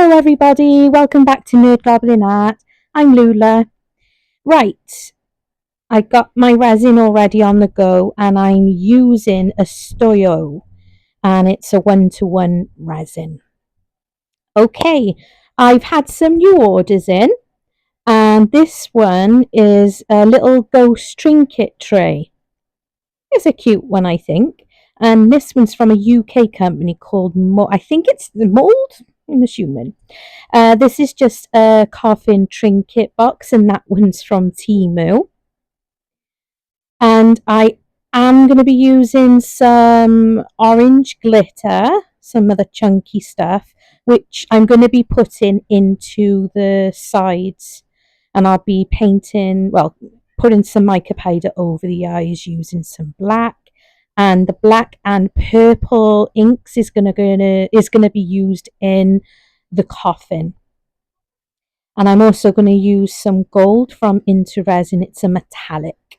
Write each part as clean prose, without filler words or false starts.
Hello everybody, welcome back to Nerd Goblin Art. I'm Lula. Right, I got my resin already on the go and I'm using Istoyo and it's a 1-to-1 resin. Okay, I've had some new orders in and this one is a little ghost trinket tray. It's a cute one, I think. And this one's from a UK company called I think it's the Mouldd, I'm assuming. This is just a coffin trinket box, and that one's from Temu. And I am going to be using some orange glitter, some of the chunky stuff, which I'm going to be putting into the sides. And I'll be painting, well, putting some mica powder over the eyes using some black. And the black and purple inks is gonna be used in the coffin. And I'm also going to use some gold from IntoResin. It's a metallic.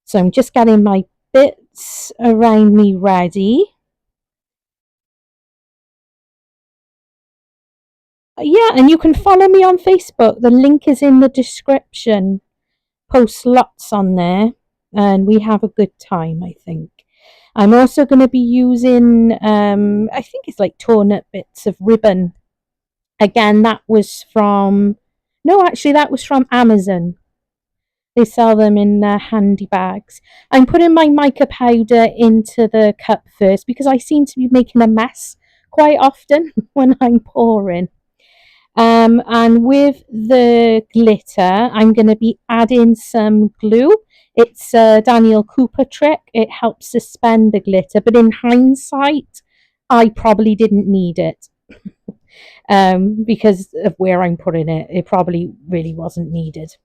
So I'm just getting my bits around me ready. Yeah, and you can follow me on Facebook. The link is in the description. Post lots on there and we have a good time, I think. I'm also going to be using, I think it's like torn up bits of ribbon. Again, that was from, no, actually that was from Amazon. They sell them in handy bags. I'm putting my mica powder into the cup first because I seem to be making a mess quite often when I'm pouring. And with the glitter, I'm going to be adding some glue. It's a Daniel Cooper trick. It helps suspend the glitter, but in hindsight, I probably didn't need it. Because of where I'm putting it, it probably really wasn't needed.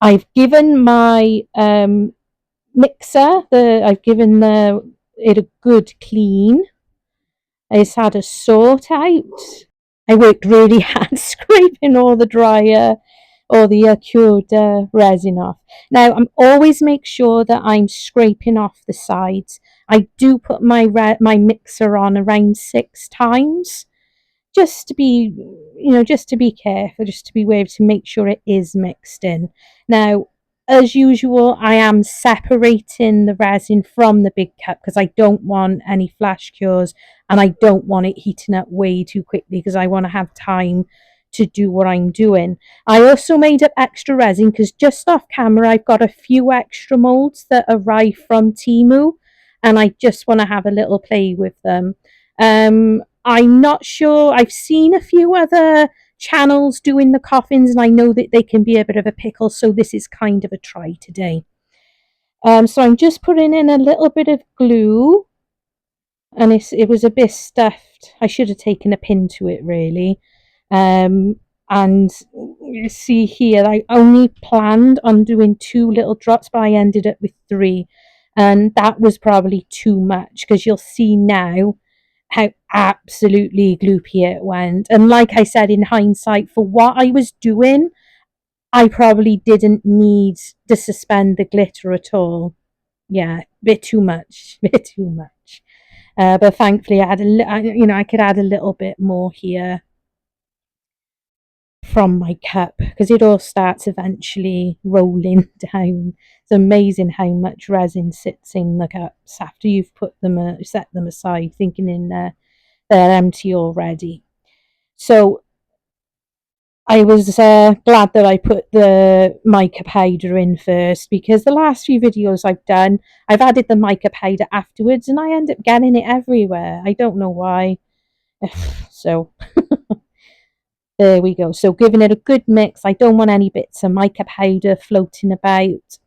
I've given my mixer, I've given it a good clean. It's had a sort out. I worked really hard scraping all the drier or the cured resin off. Now, I'm always make sure that I'm scraping off the sides. I do put my mixer on around 6 times, just to be, just to be careful, just to be aware to make sure it is mixed in. Now, as usual, I am separating the resin from the big cup because I don't want any flash cures and I don't want it heating up way too quickly because I want to have time to do what I'm doing. I also made up extra resin because just off camera I've got a few extra moulds that arrived from Temu and I just want to have a little play with them. I'm not sure. I've seen a few other channels doing the coffins and I know that they can be a bit of a pickle, so this is kind of a try today. So I'm just putting in a little bit of glue and it was a bit stuffed. I should have taken a pin to it really. And you see here, I only planned on doing 2 little drops, but I ended up with 3. And that was probably too much because you'll see now how absolutely gloopy it went. And like I said, in hindsight, for what I was doing, I probably didn't need to suspend the glitter at all. Yeah, bit too much, bit too much. But thankfully, I had I could add a little bit more here from my cup because it all starts eventually rolling down. It's amazing how much resin sits in the cups after you've put them set them aside, thinking in they're empty already. So I was glad that I put the mica powder in first because the last few videos I've done, I've added the mica powder afterwards and I end up getting it everywhere. I don't know why. So there we go. So giving it a good mix. I don't want any bits of mica powder floating about.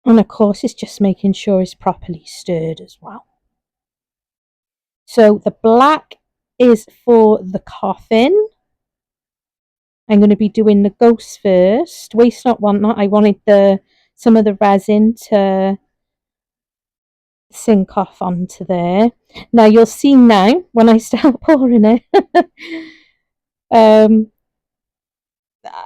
And of course, it's just making sure it's properly stirred as well. So the black is for the coffin. I'm going to be doing the ghost first. Waste not, want not. I wanted some of the resin to sink off onto there. Now you'll see now when I start pouring it.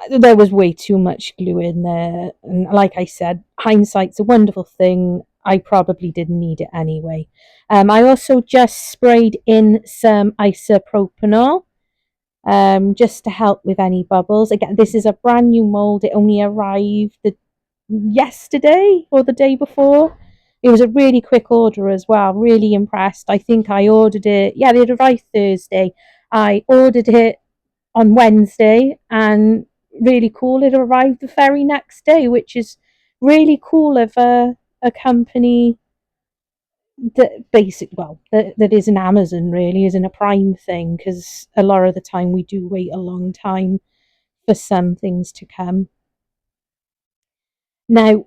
There was way too much glue in there, and like I said, hindsight's a wonderful thing. I probably didn't need it anyway. I also just sprayed in some isopropanol just to help with any bubbles. Again, this is a brand new mould. It only arrived yesterday or the day before. It was a really quick order as well. Really impressed. I think I ordered it. Yeah, it arrived Thursday. I ordered it on Wednesday, and really cool. It arrived the very next day, which is really cool of a company that is an Amazon, really isn't a Prime thing, because a lot of the time we do wait a long time for some things to come. Now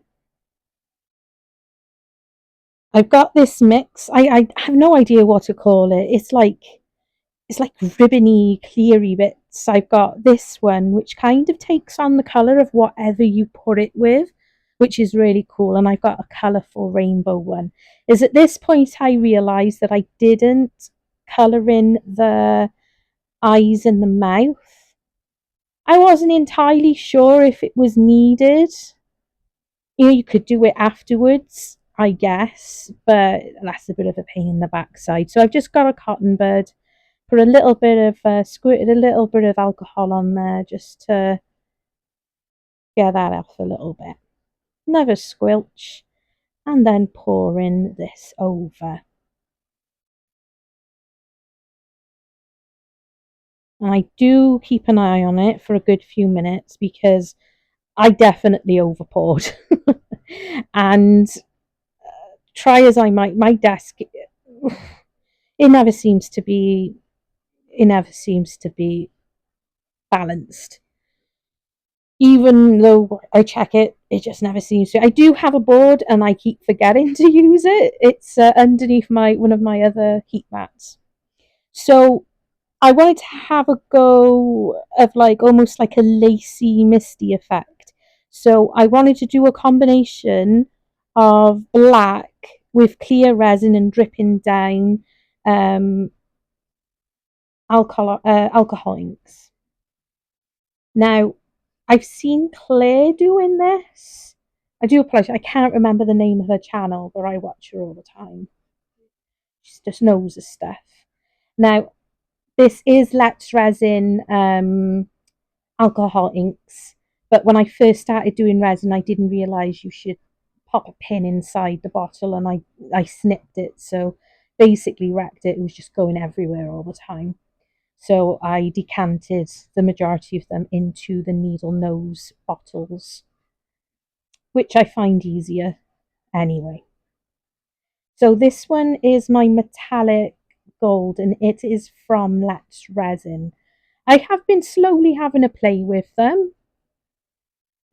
I've got this mix. I have no idea what to call it. It's like ribbony, cleary bits. I've got this one, which kind of takes on the colour of whatever you put it with, which is really cool. And I've got a colourful rainbow one. Is at this point I realised that I didn't colour in the eyes and the mouth. I wasn't entirely sure if it was needed. You could do it afterwards, I guess, but that's a bit of a pain in the backside. So I've just got a cotton bud, put a little bit of squirted a little bit of alcohol on there just to get that off a little bit. Another squelch, and then pour in this over. And I do keep an eye on it for a good few minutes because I definitely overpoured. And try as I might, my desk it never seems to be balanced. Even though I check it, it just never seems to. I do have a board, and I keep forgetting to use it. It's underneath one of my other heat mats. So I wanted to have a go of like almost like a lacy, misty effect. So I wanted to do a combination of black with clear resin and dripping down um, alcohol inks. Now, I've seen Claire doing this. I do apologize. I can't remember the name of her channel, but I watch her all the time. She just knows the stuff. Now, this is Let's Resin alcohol inks. But when I first started doing resin, I didn't realise you should pop a pin inside the bottle, and I snipped it. So basically wrecked it. It was just going everywhere all the time. So I decanted the majority of them into the needle nose bottles, which I find easier anyway. So this one is my metallic gold, and it is from Let's Resin. I have been slowly having a play with them,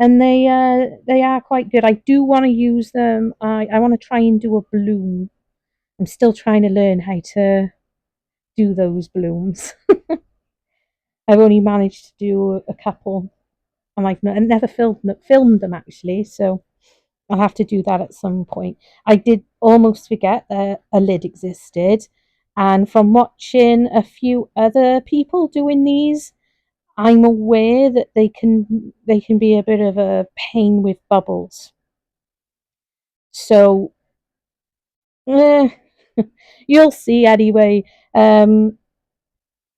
and they are quite good. I do want to use them. I want to try and do a bloom. I'm still trying to learn how to do those blooms. I've only managed to do a couple, and I've never filmed them actually. So I'll have to do that at some point. I did almost forget that a lid existed, and from watching a few other people doing these, I'm aware that they can be a bit of a pain with bubbles. So you'll see anyway.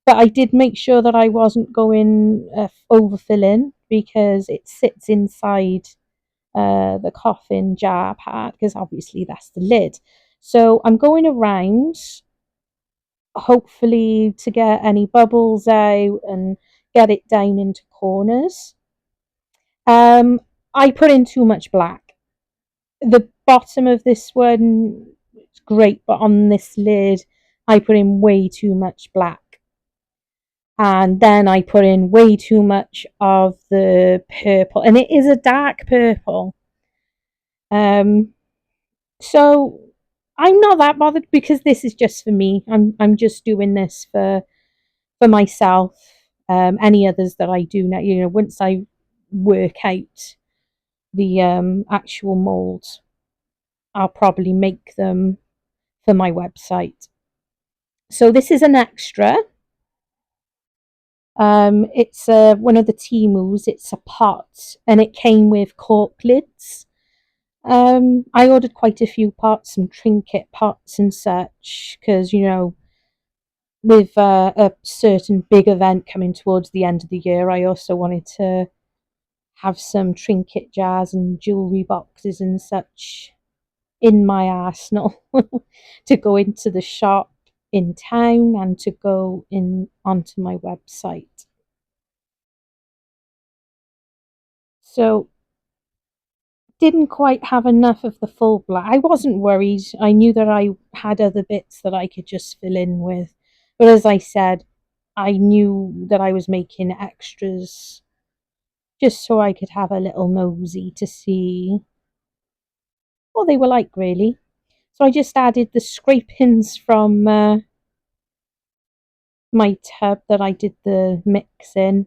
But I did make sure that I wasn't going overfilling, because it sits inside the coffin jar part, because obviously that's the lid. So I'm going around, hopefully to get any bubbles out and get it down into corners. I put in too much black. The bottom of this one is great, but on this lid I put in way too much black. And then I put in way too much of the purple, and it is a dark purple. So I'm not that bothered, because this is just for me. I'm just doing this for myself. Any others that I do now, once I work out the actual molds, I'll probably make them for my website. So this is an extra. It's one of the Temus. It's a pot, and it came with cork lids. I ordered quite a few parts, some trinket parts and such, because with a certain big event coming towards the end of the year, I also wanted to have some trinket jars and jewellery boxes and such in my arsenal to go into the shop in town and to go in onto my website. So didn't quite have enough of the full black. I wasn't worried. I knew that I had other bits that I could just fill in with. But as I said, I knew that I was making extras just so I could have a little nosy to see what they were like, really. So I just added the scrapings from my tub that I did the mix in,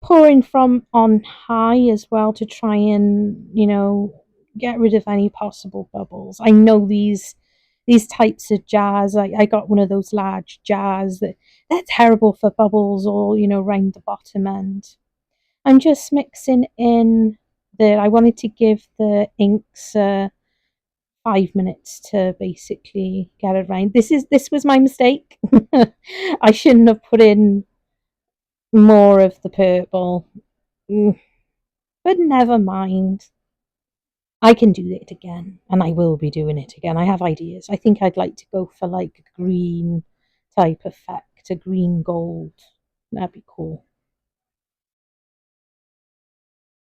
pouring from on high as well to try and get rid of any possible bubbles. I know these types of jars. I got one of those large jars that they're terrible for bubbles or round the bottom end. I'm just mixing in I wanted to give the inks 5 minutes to basically get it around. This was my mistake. I shouldn't have put in more of the purple. But never mind. I can do it again, and I will be doing it again. I have ideas. I think I'd like to go for like a green type effect, a green gold. That'd be cool.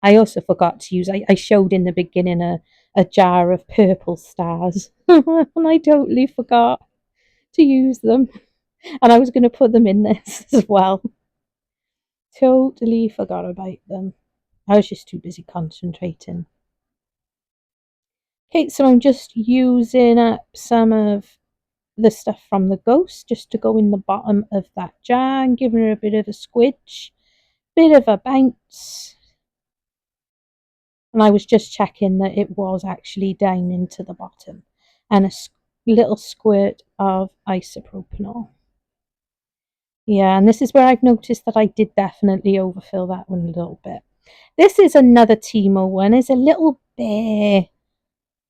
I also forgot to use, I showed in the beginning a jar of purple stars, and I totally forgot to use them. And I was going to put them in this as well. Totally forgot about them. I was just too busy concentrating. Okay, so I'm just using up some of the stuff from the ghost just to go in the bottom of that jar and giving her a bit of a squidge, bit of a bounce. And I was just checking that it was actually down into the bottom, and a little squirt of isopropanol. Yeah, and this is where I've noticed that I did definitely overfill that one a little bit. This is another Timo one. It's a little bear.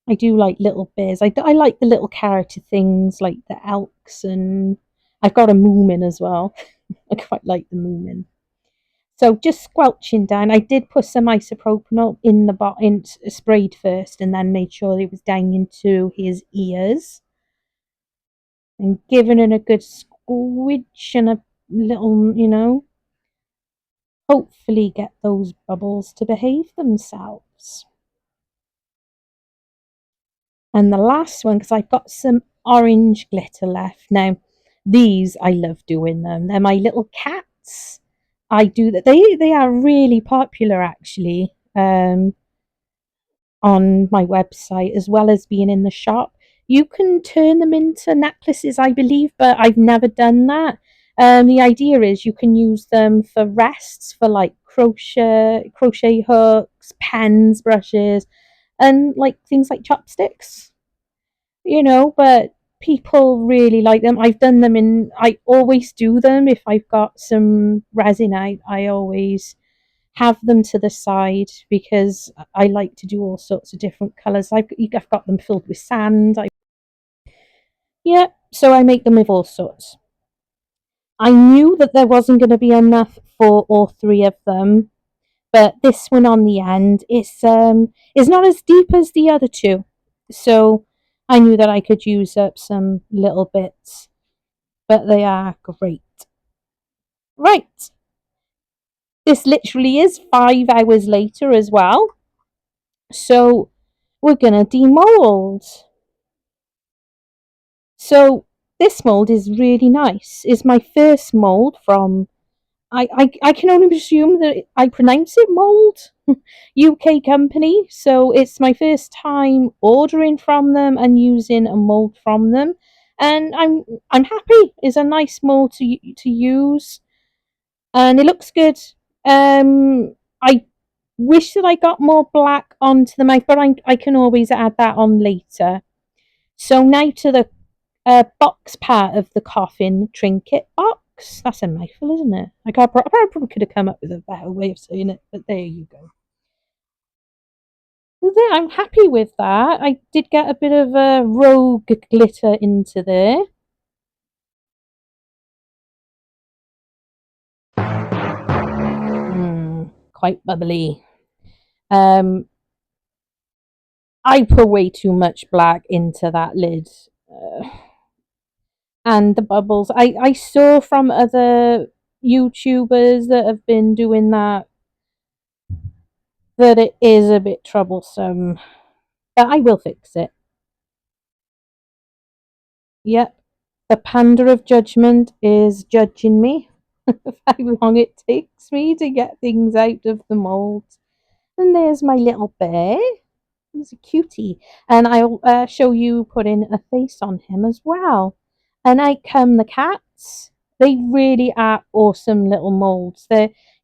I do like little bears. I like the little character things like the elks, and I've got a moomin as well. I quite like the moomin. So just squelching down. I did put some isopropanol in the bottom, sprayed first, and then made sure it was down into his ears, and giving it a good squidge and a little, hopefully get those bubbles to behave themselves. And the last one, because I've got some orange glitter left. Now, these, I love doing them. They're my little cats. I do that. They are really popular, actually, on my website, as well as being in the shop. You can turn them into necklaces, I believe, but I've never done that. The idea is you can use them for rests, for like crochet hooks, pens, brushes, and like things like chopsticks. But people really like them. I always do them if I've got some resin out. I always have them to the side because I like to do all sorts of different colours. I've got them filled with sand. Yeah, so I make them with all sorts. I knew that there wasn't going to be enough for all three of them, but this one on the end is not as deep as the other two, so I knew that I could use up some little bits, but they are great. Right, this literally is 5 hours later as well, so we're gonna demold. So this mold is really nice. It's my first mold from I can only presume that I pronounce it Mouldd, UK company. So it's my first time ordering from them and using a mold from them, and I'm happy. It's a nice mold to use, and it looks good. I wish that I got more black onto the mouth, but I can always add that on later. So now to the box part of the coffin trinket box. That's a mouthful, isn't it? I probably could have come up with a better way of saying it, but there you go. I'm happy with that. I did get a bit of a rogue glitter into there. Quite bubbly. I put way too much black into that lid. And the bubbles. I saw from other YouTubers that have been doing that it is a bit troublesome. But I will fix it. Yep. The panda of judgment is judging me of how long it takes me to get things out of the mould. And there's my little bear. He's a cutie. And I'll show you putting a face on him as well. And out come the cats. They really are awesome little moulds.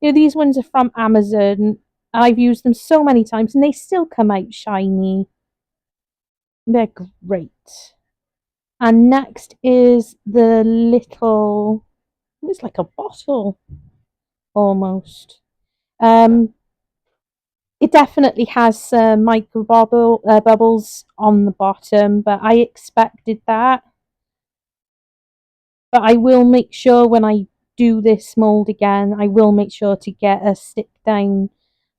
These ones are from Amazon. I've used them so many times and they still come out shiny. They're great. And next is the little, it's like a bottle almost. It definitely has micro bubbles on the bottom, but I expected that. But I will make sure when I do this mould again, I will make sure to get a stick down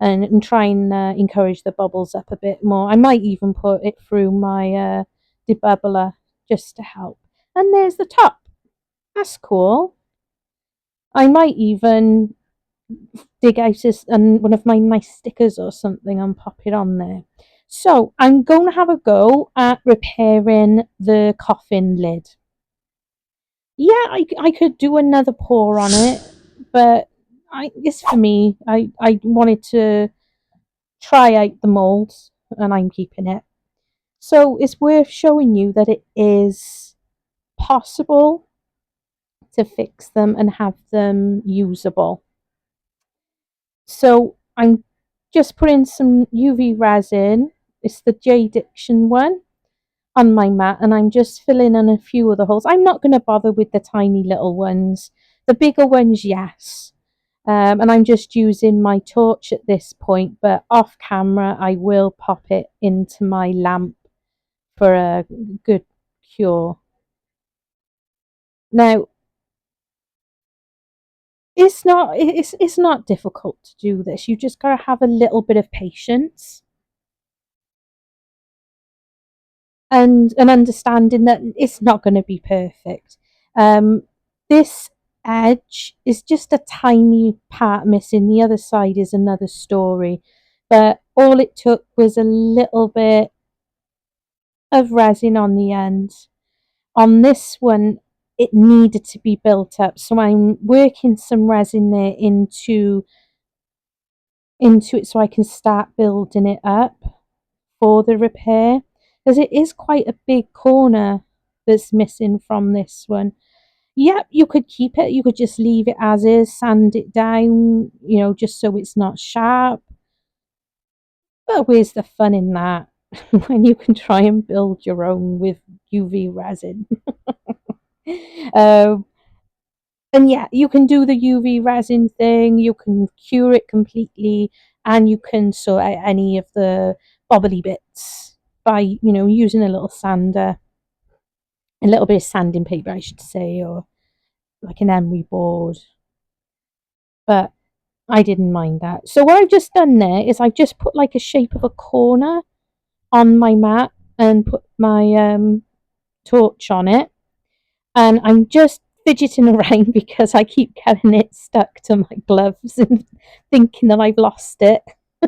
and try and encourage the bubbles up a bit more. I might even put it through my debubbler just to help. And there's the top. That's cool. I might even dig out one of my nice stickers or something and pop it on there. So I'm going to have a go at repairing the coffin lid. Yeah, I could do another pour on it, but it's for me. I wanted to try out the molds and I'm keeping it. So it's worth showing you that it is possible to fix them and have them usable. So I'm just putting some UV resin. It's the JDiction one on my mat, and I'm just filling in a few of the holes. I'm not going to bother with the tiny little ones. The bigger ones, yes. And I'm just using my torch at this point, but off camera I will pop it into my lamp for a good cure. Now, it's not difficult to do this. You just got to have a little bit of patience and an understanding that it's not going to be perfect. This edge is just a tiny part missing. The other side is another story, but all it took was a little bit of resin on the end. On this one, it needed to be built up, so I'm working some resin there into it so I can start building it up for the repair, because it is quite a big corner that's missing from this one. Yep, you could keep it, you could just leave it as is, sand it down, just so it's not sharp. But where's the fun in that when you can try and build your own with UV resin? um, and yeah, you can do the UV resin thing, you can cure it completely, and you can sort out any of the bobbly bits by, using a little sander, a little bit of sanding paper, I should say, or like an emery board. But I didn't mind that. So what I've just done there is I've just put like a shape of a corner on my mat and put my torch on it. And I'm just fidgeting around because I keep getting it stuck to my gloves and thinking that I've lost it.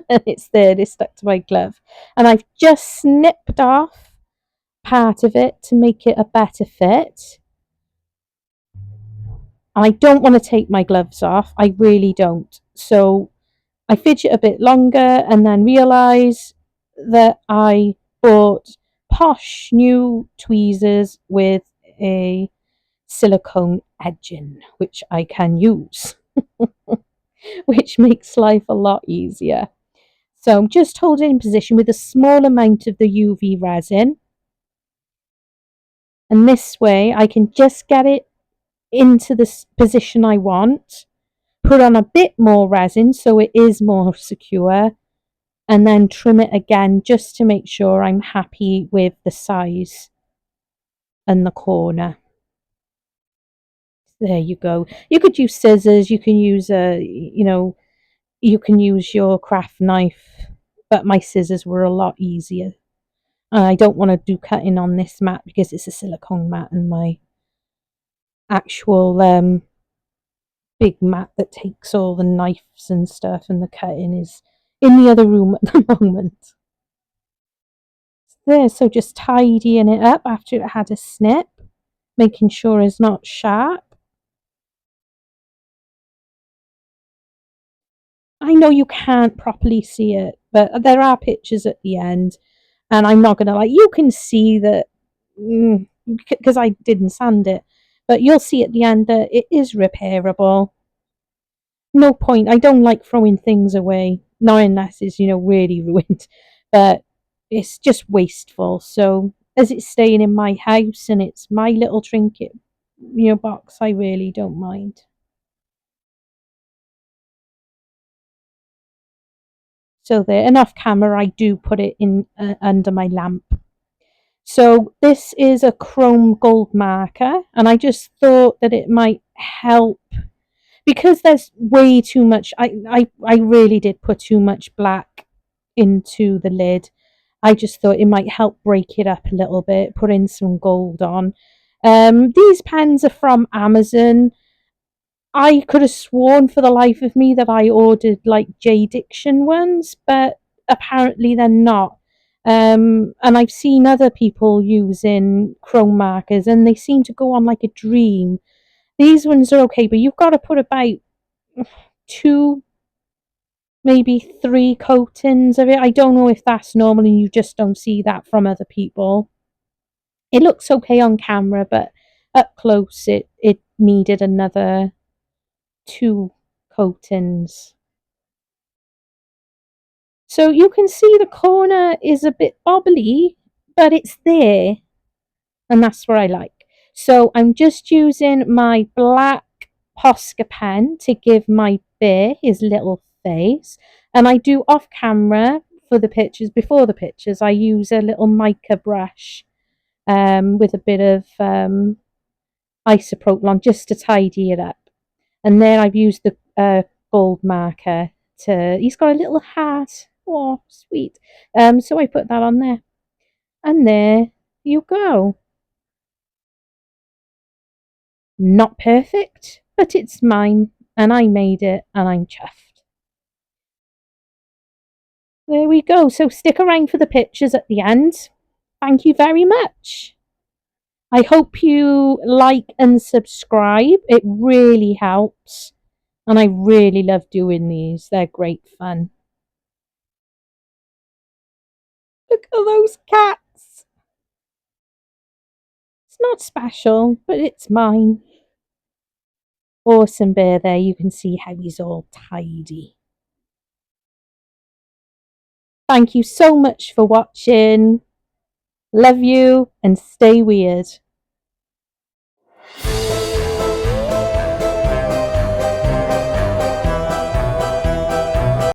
And it's there, it's stuck to my glove. And I've just snipped off part of it to make it a better fit. And I don't want to take my gloves off. I really don't. So I fidget a bit longer and then realise that I bought posh new tweezers with a silicone edging, which I can use, which makes life a lot easier. So I'm just holding in position with a small amount of the UV resin. And this way I can just get it into the position I want, put on a bit more resin so it is more secure, and then trim it again just to make sure I'm happy with the size and the corner. There you go. You could use scissors, you can use you can use your craft knife, but my scissors were a lot easier. I don't want to do cutting on this mat because it's a silicone mat, and my actual big mat that takes all the knives and stuff and the cutting is in the other room at the moment. There, so just tidying it up after it had a snip, making sure it's not sharp. I know you can't properly see it, but there are pictures at the end, and I'm not gonna you can see that because I didn't sand it, but you'll see at the end that it is repairable. No point. I don't like throwing things away, not unless it's really ruined, but it's just wasteful. So as it's staying in my house and it's my little trinket, box, I really don't mind. So there, and off camera, I do put it in under my lamp. So this is a chrome gold marker, and I just thought that it might help because there's way too much. I really did put too much black into the lid. I just thought it might help break it up a little bit, put in some gold on. These pens are from Amazon. I could have sworn for the life of me that I ordered like JDiction ones, but apparently they're not. And I've seen other people using chrome markers and they seem to go on like a dream. These ones are okay, but you've got to put about two, maybe three coatings of it. I don't know if that's normal and you just don't see that from other people. It looks okay on camera, but up close it needed another two coatings. So you can see the corner is a bit bobbly, but it's there, and that's what I like. So I'm just using my black Posca pen to give my bear his little face, and I do off camera for the pictures. Before the pictures, I use a little mica brush with a bit of isopropyl just to tidy it up. And then I've used the gold marker to. He's got a little hat. Oh, sweet. So I put that on there, and there you go. Not perfect, but it's mine, and I made it, and I'm chuffed. There we go. So stick around for the pictures at the end. Thank you very much. I hope you like and subscribe. It really helps. And I really love doing these. They're great fun. Look at those cats. It's not special, but it's mine. Awesome bear there. You can see how he's all tidy. Thank you so much for watching. Love you and stay weird.